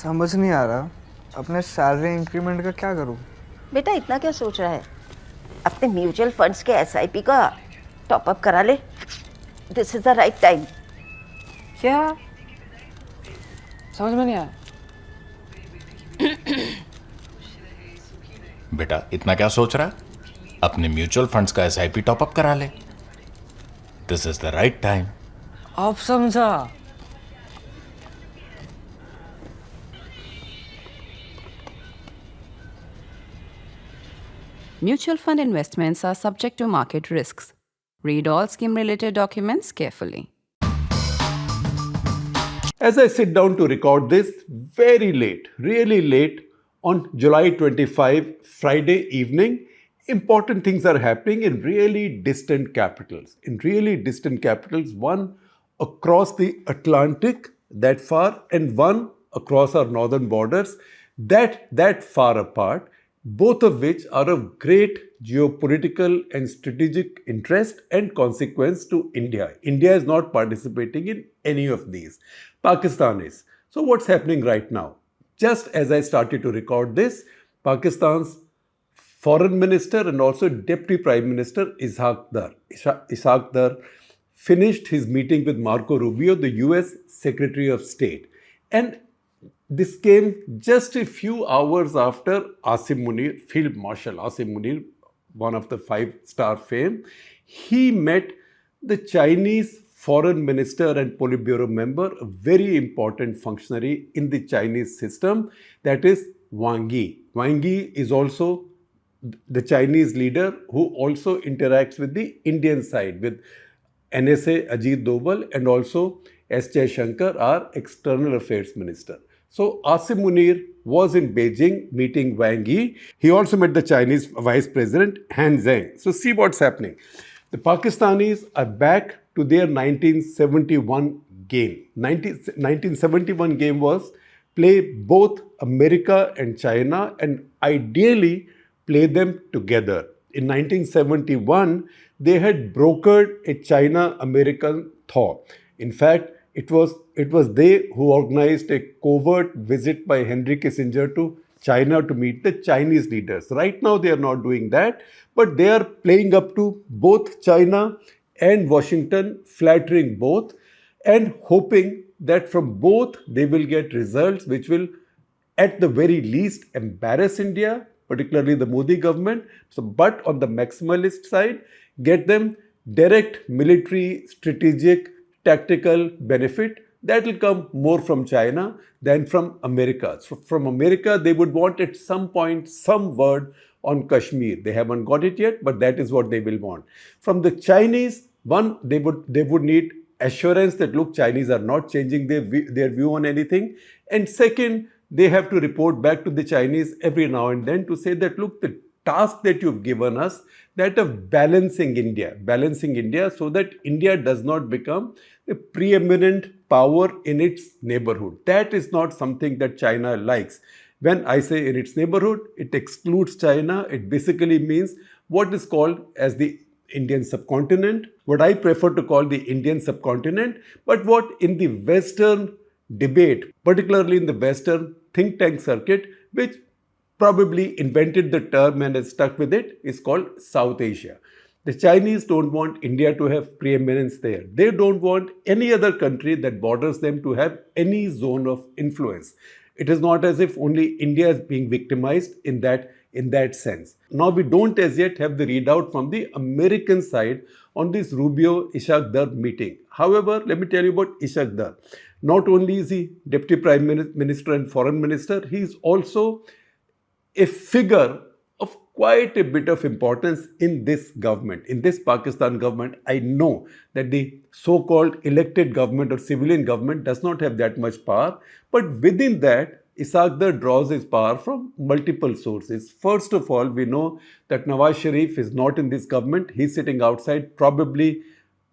समझ नहीं आ रहा अपने सैलरी इंक्रीमेंट का क्या करूं। बेटा इतना क्या सोच रहा है? अपने म्यूचुअल फंड्स के एसआईपी का टॉप अप करा ले। This is the right time. क्या समझ में नहीं आया? बेटा इतना क्या सोच रहा है? अपने म्यूचुअल फंड्स का एसआईपी टॉपअप करा ले। This is the right time. अब समझा। Mutual fund investments are subject to market risks. Read all scheme-related documents carefully. As I sit down to record this, very late, really late, on July 25, Friday evening, important things are happening in really distant capitals. In really distant capitals, one across the Atlantic, that far, and one across our northern borders, that far apart, both of which are of great geopolitical and strategic interest and consequence to India. India is not participating in any of these. Pakistan is. So what's happening right now? Just as I started to record this, Pakistan's foreign minister and also deputy prime minister Ishaq Dar finished his meeting with Marco Rubio, the US Secretary of State. And this came just a few hours after Asim Munir, Field Marshal Asim Munir, one of the 5-star fame, he met the Chinese foreign minister and Politburo member, a very important functionary in the Chinese system, that is Wang Yi. Wang Yi is also the Chinese leader who also interacts with the Indian side, with NSA Ajit Doval and also S. Shankar, our external affairs minister. So Asim Munir was in Beijing meeting Wang Yi. He also met the Chinese Vice President Han Zheng. So see what's happening. The Pakistanis are back to their 1971 game. 1971 game was play both America and China and ideally play them together. In 1971, they had brokered a China-American thaw. In fact, it was they who organized a covert visit by Henry Kissinger to China to meet the Chinese leaders. Right now, they are not doing that, but they are playing up to both China and Washington, flattering both and hoping that from both they will get results which will, at the very least, embarrass India, particularly the Modi government. So, but on the maximalist side, get them direct military, strategic, tactical benefit that will come more from China than from America. So from America, they would want at some point some word on Kashmir. They haven't got it yet, but that is what they will want. From the Chinese, one, they would need assurance that, look, Chinese are not changing their view on anything. And second, they have to report back to the Chinese every now and then to say that, look, the task that you've given us, that of balancing India so that India does not become a preeminent power in its neighborhood. That is not something that China likes. When I say in its neighborhood, it excludes China. It basically means what is called as the Indian subcontinent, what I prefer to call the Indian subcontinent, but what in the Western debate, particularly in the Western think tank circuit, which probably invented the term and has stuck with it, is called South Asia. The Chinese don't want India to have preeminence there. They don't want any other country that borders them to have any zone of influence. It is not as if only India is being victimized in that sense. Now we don't as yet have the readout from the American side on this Rubio Ishaq Dar meeting. However, let me tell you about Ishaq Dar. Not only is he Deputy Prime Minister and Foreign Minister, he is also a figure of quite a bit of importance in this government, in this Pakistan government. I know that the so-called elected government or civilian government does not have that much power, but within that, Ishaq Dar draws his power from multiple sources. First of all, we know that Nawaz Sharif is not in this government. He's sitting outside, probably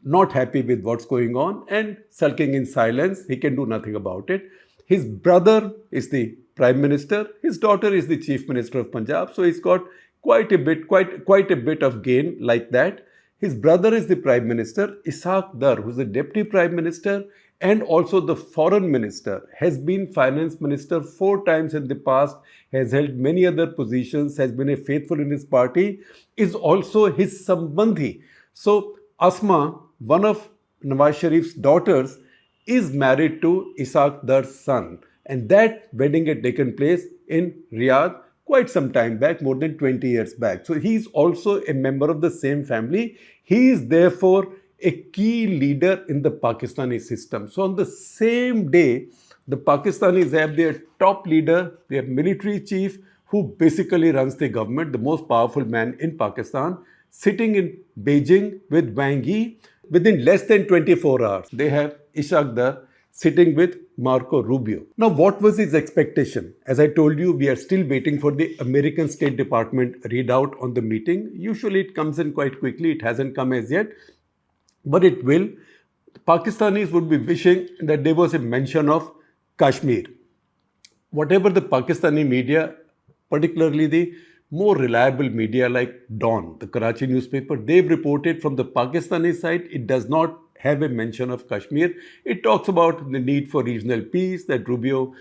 not happy with what's going on and sulking in silence. He can do nothing about it. His brother is the Prime Minister. His daughter is the Chief Minister of Punjab. So he's got quite a bit of gain like that. His brother is the Prime Minister. Ishaq Dar, who's the Deputy Prime Minister, and also the foreign minister, has been finance minister 4 times in the past, has held many other positions, has been a faithful in his party, is also his sambandhi. So Asma, one of Nawaz Sharif's daughters, is married to Ishaq Dar's son. And that wedding had taken place in Riyadh quite some time back, more than 20 years back. So he's also a member of the same family. He is therefore a key leader in the Pakistani system. So on the same day, the Pakistanis have their top leader, their military chief, who basically runs the government, the most powerful man in Pakistan, sitting in Beijing with Wang Yi. Within less than 24 hours, they have Ishaq Dar sitting with Marco Rubio. Now, what was his expectation? As I told you, we are still waiting for the American State Department readout on the meeting. Usually it comes in quite quickly. It hasn't come as yet, but it will. Pakistanis would be wishing that there was a mention of Kashmir. Whatever the Pakistani media, particularly the more reliable media like Dawn, the Karachi newspaper, they've reported from the Pakistani side, it does not have a mention of Kashmir. It talks about the need for regional peace, that Rubio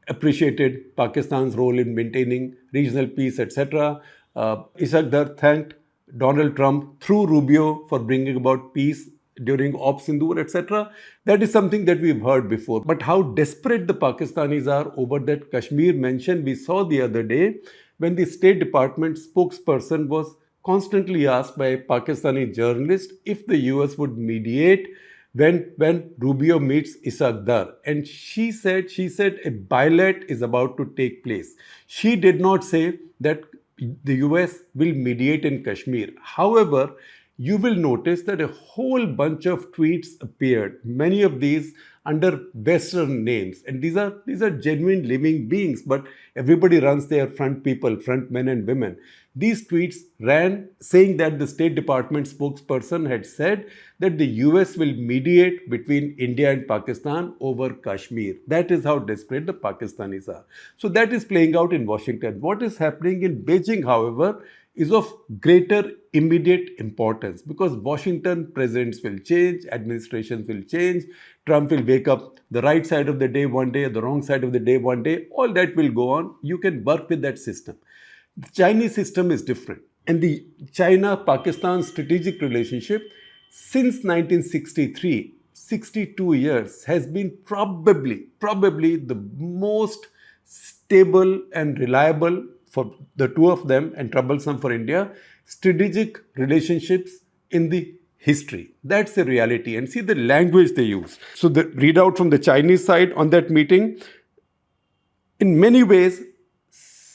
appreciated Pakistan's role in maintaining regional peace, etc. Ishaq Dar thanked Donald Trump through Rubio for bringing about peace during Op Sindoor, etc. That is something that we've heard before. But how desperate the Pakistanis are over that Kashmir mention, we saw the other day when the State Department spokesperson was constantly asked by a Pakistani journalist if the US would mediate when Rubio meets Ishaq Dar. And she said a bilat is about to take place. She did not say that the US will mediate in Kashmir. However, you will notice that a whole bunch of tweets appeared, many of these under Western names. And these are genuine living beings, but everybody runs their front people, front men and women. These tweets ran saying that the State Department spokesperson had said that the US will mediate between India and Pakistan over Kashmir. That is how desperate the Pakistanis are. So that is playing out in Washington. What is happening in Beijing, however, is of greater immediate importance because Washington presidents will change, administrations will change, Trump will wake up the right side of the day one day, the wrong side of the day one day, all that will go on. You can work with that system. The Chinese system is different. And the China-Pakistan strategic relationship since 1963, 62 years, has been probably the most stable and reliable for the two of them and troublesome for India, strategic relationships in the history. That's the reality. And see the language they use. So the readout from the Chinese side on that meeting, in many ways,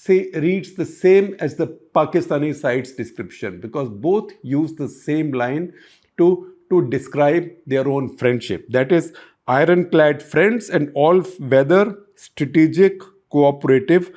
reads the same as the Pakistani side's description because both use the same line to describe their own friendship. That is, ironclad friends and all-weather strategic cooperative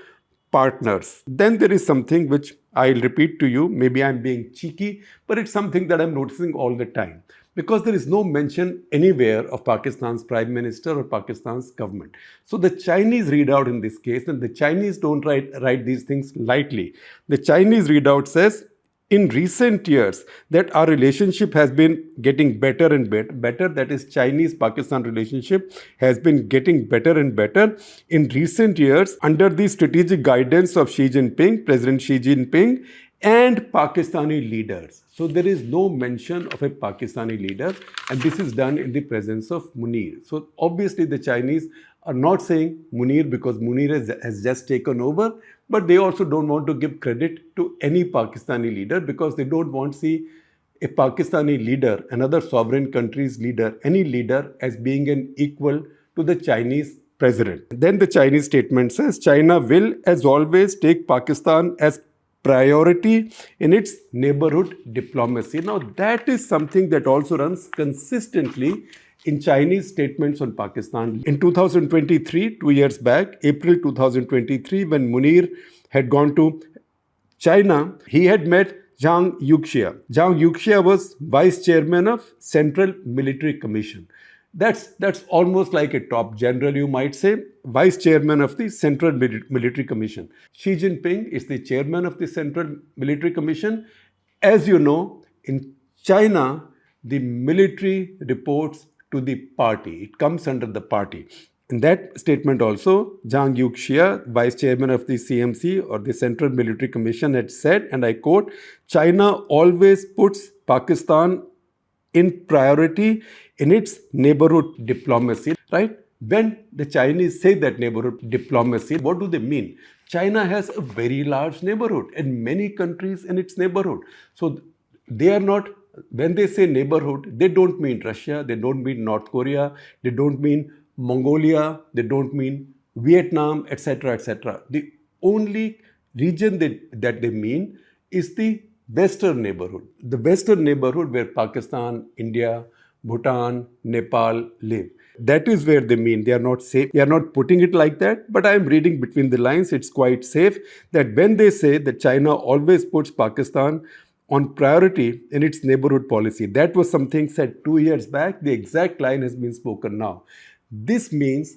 partners. Then there is something which I'll repeat to you. Maybe I'm being cheeky, but it's something that I'm noticing all the time. Because there is no mention anywhere of Pakistan's prime minister or Pakistan's government. So the Chinese readout in this case, and the Chinese don't write these things lightly. The Chinese readout says, in recent years, that our relationship has been getting better and better. That is, Chinese-Pakistan relationship has been getting better and better in recent years under the strategic guidance of President Xi Jinping, and Pakistani leaders. So there is no mention of a Pakistani leader, and this is done in the presence of Munir. So obviously the Chinese are not saying Munir because Munir has just taken over, but they also don't want to give credit to any Pakistani leader because they don't want to see a Pakistani leader, another sovereign country's leader, any leader as being an equal to the Chinese president. Then the Chinese statement says, China will, as always, take Pakistan as priority in its neighborhood diplomacy. Now, that is something that also runs consistently in Chinese statements on Pakistan. In 2023, 2 years back, April 2023, when Munir had gone to China, he had met Zhang Yuxia. Zhang Yuxia was vice chairman of Central Military Commission. That's almost like a top general, you might say, vice chairman of the Central Military Commission. Xi Jinping is the chairman of the Central Military Commission. As you know, in China, the military reports to the party. It comes under the party. In that statement also, Zhang Yuxia, vice chairman of the CMC or the Central Military Commission, had said, and I quote, China always puts Pakistan in priority in its neighborhood diplomacy, right? When the Chinese say that neighborhood diplomacy, what do they mean? China has a very large neighborhood and many countries in its neighborhood. So they are not, when they say neighborhood, they don't mean Russia, they don't mean North Korea, they don't mean Mongolia, they don't mean Vietnam, etc., etc. The only region that they mean is the Western neighborhood. The Western neighborhood where Pakistan, India, Bhutan, Nepal live. That is where they mean. They are not safe. They are not putting it like that, but I am reading between the lines. It's quite safe that when they say that China always puts Pakistan on priority in its neighborhood policy. That was something said 2 years back. The exact line has been spoken now. This means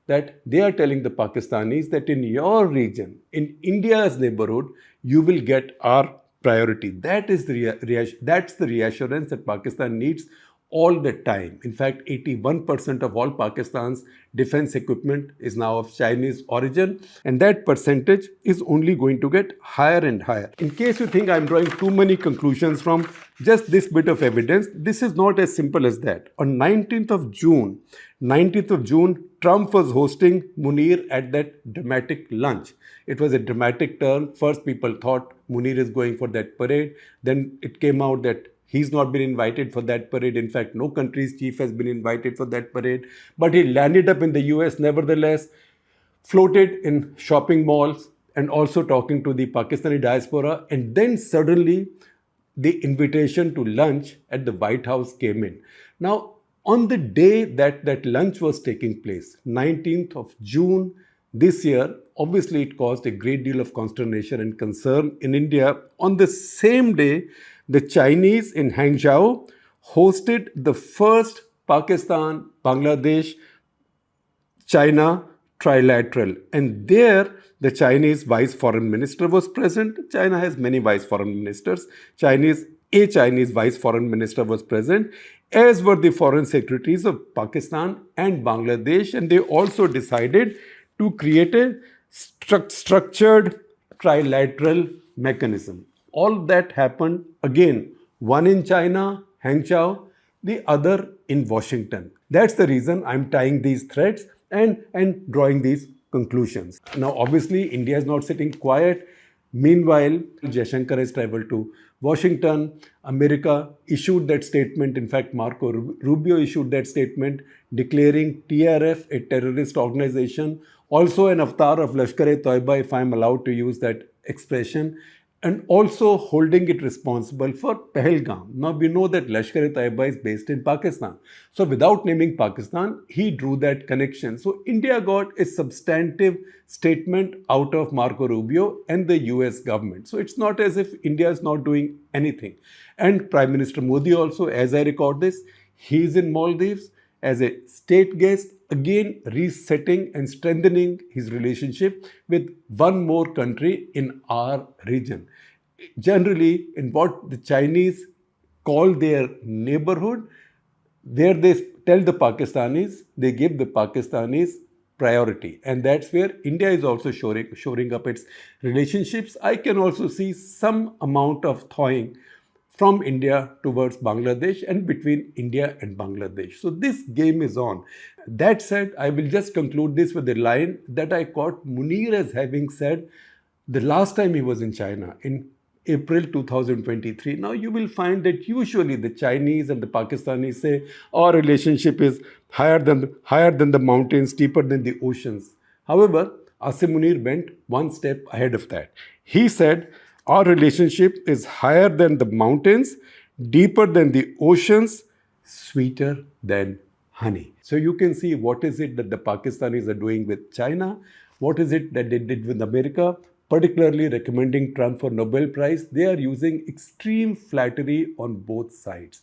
that they are telling the Pakistanis that in your region, in India's neighborhood, you will get our priority. That's the reassurance that Pakistan needs all the time. In fact, 81% of all Pakistan's defense equipment is now of Chinese origin, and that percentage is only going to get higher and higher. In case you think I'm drawing too many conclusions from just this bit of evidence, this is not as simple as that. On 19th of June, Trump was hosting Munir at that dramatic lunch. It was a dramatic turn. First, people thought Munir is going for that parade. Then it came out that he's not been invited for that parade. In fact, no country's chief has been invited for that parade. But he landed up in the US nevertheless, floated in shopping malls and also talking to the Pakistani diaspora. And then suddenly, the invitation to lunch at the White House came in. Now, on the day that lunch was taking place, 19th of June this year, obviously it caused a great deal of consternation and concern in India. On the same day, the Chinese in Hangzhou hosted the first Pakistan, Bangladesh, China trilateral. And there, the Chinese vice foreign minister was present. China has many vice foreign ministers. A Chinese vice foreign minister was present, as were the foreign secretaries of Pakistan and Bangladesh. And they also decided to create a structured trilateral mechanism. All that happened again, one in China, Hangzhou, the other in Washington. That's the reason I'm tying these threads and drawing these conclusions. Now, obviously, India is not sitting quiet. Meanwhile, Jaishankar has traveled to Washington. America issued that statement. In fact, Marco Rubio issued that statement declaring TRF a terrorist organization, also an avatar of Lashkar-e-Toiba, if I'm allowed to use that expression, and also holding it responsible for Pahalgam. Now, we know that Lashkar-e-Toiba is based in Pakistan. So, without naming Pakistan, he drew that connection. So, India got a substantive statement out of Marco Rubio and the US government. So, it's not as if India is not doing anything. And Prime Minister Modi also, as I record this, he is in Maldives as a state guest, again resetting and strengthening his relationship with one more country in our region. Generally, in what the Chinese call their neighborhood, where they tell the Pakistanis, they give the Pakistanis priority. And that's where India is also shoring up its relationships. I can also see some amount of thawing from India towards Bangladesh and between India and Bangladesh. So this game is on. That said, I will just conclude this with a line that I caught Munir as having said the last time he was in China in April 2023. Now you will find that usually the Chinese and the Pakistanis say our relationship is higher than the mountains, deeper than the oceans. However, Asim Munir went one step ahead of that. He said, our relationship is higher than the mountains, deeper than the oceans, sweeter than honey. So you can see what is it that the Pakistanis are doing with China, what is it that they did with America, particularly recommending Trump for Nobel Prize. They are using extreme flattery on both sides.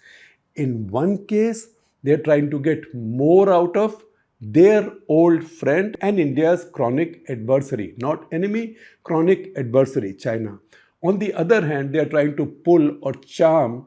In one case, they are trying to get more out of their old friend and India's chronic adversary, not enemy, chronic adversary, China. On the other hand, they are trying to pull or charm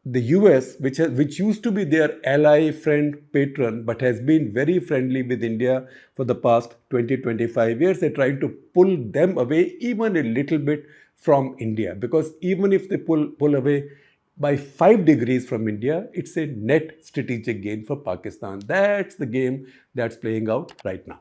the US, which used to be their ally, friend, patron, but has been very friendly with India for the past 20-25 years, they're trying to pull them away even a little bit from India. Because even if they pull away by 5 degrees from India, it's a net strategic gain for Pakistan. That's the game that's playing out right now.